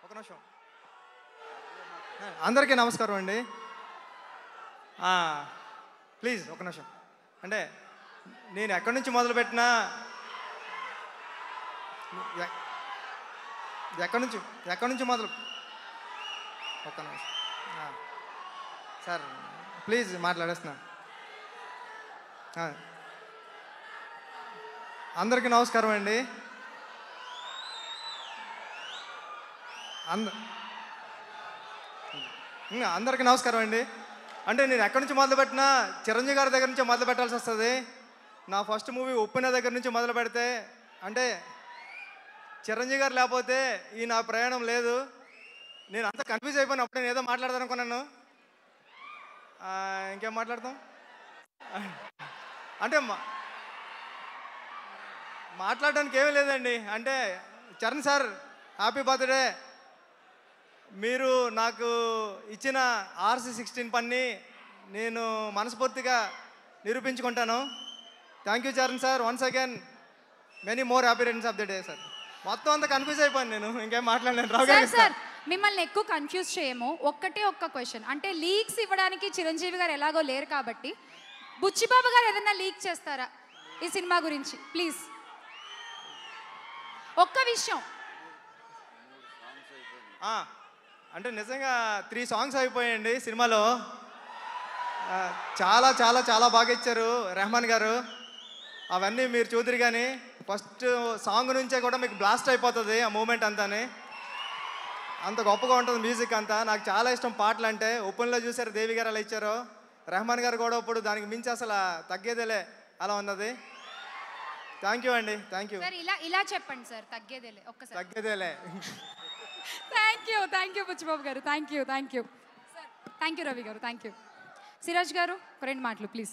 ఒక నిమిషం. అందరికీ నమస్కారం అండి. ప్లీజ్ ఒక నిమిషం. అంటే నేను ఎక్కడి నుంచి మొదలుపెట్టినా ఎక్కడి నుంచి మొదలు ఒక్క నిమిషం సార్, ప్లీజ్ మాట్లాడేస్తున్నా. అందరికీ నమస్కారం అండి. అందరికీ నమస్కారం అండి. అంటే నేను ఎక్కడి నుంచి మొదలుపెట్టినా చిరంజీవి గారి దగ్గర నుంచి మొదలు పెట్టాల్సి వస్తుంది. నా ఫస్ట్ మూవీ ఉప్పిన దగ్గర నుంచి మొదలు పెడితే అంటే చిరంజీవి గారు లేకపోతే ఈ నా ప్రయాణం లేదు. నేను అంత కన్ఫ్యూజ్ అయిపోయిన అప్పుడు నేను ఏదో మాట్లాడదాం అనుకున్నాను. ఇంకేం మాట్లాడతాం అంటే మాట్లాడడానికి ఏమీ లేదండి. అంటే చరణ్ సార్, హ్యాపీ బర్త్డే. మీరు నాకు ఇచ్చిన RC16 పని నేను మనస్ఫూర్తిగా నిరూపించుకుంటాను. Thank you Charan sir. Once again many more happy returns of the day sir. మొత్తం అంతా కన్ఫ్యూజ్ అయిపోయాను నేను, ఇంకేం మాట్లాడలేను. రావు గారు సార్, మిమ్మల్ని ఎక్కువ కన్ఫ్యూజ్ చేయము. ఒక్క క్వశ్చన్. అంటే లీక్స్ ఇవ్వడానికి చిరంజీవి గారు ఎలాగో లేరు కాబట్టి బుచ్చిబాబు గారు ఏదైనా లీక్ చేస్తారా ఈ సినిమా గురించి? ప్లీజ్ ఒక్క విషయం. అంటే నిజంగా 3 సాంగ్స్ అయిపోయాయండి సినిమాలో. చాలా చాలా చాలా బాగా ఇచ్చారు రెహమాన్ గారు. అవన్నీ మీరు చూద్దరు కానీ ఫస్ట్ సాంగ్ నుంచే కూడా మీకు బ్లాస్ట్ అయిపోతుంది ఆ మూమెంట్ అంతాని. అంత గొప్పగా ఉంటుంది మ్యూజిక్ అంతా. నాకు చాలా ఇష్టం పాటలు అంటే. ఓపెన్లో చూసారు దేవి గారు అలా ఇచ్చారు, రెహమాన్ గారు కూడా ఇప్పుడు దానికి మించి అసలు తగ్గేదేలే అలా ఉన్నది. థ్యాంక్ యూ అండి. Thank you. ఇలా చెప్పండి సార్, తగ్గేదేలే. ఒక్కసారి తగ్గేదేలే. Thank you Buchibabu garu. Thank you sir. Thank you Ravi garu. Thank you. Siraj గారు 2 మాటలు ప్లీజ్.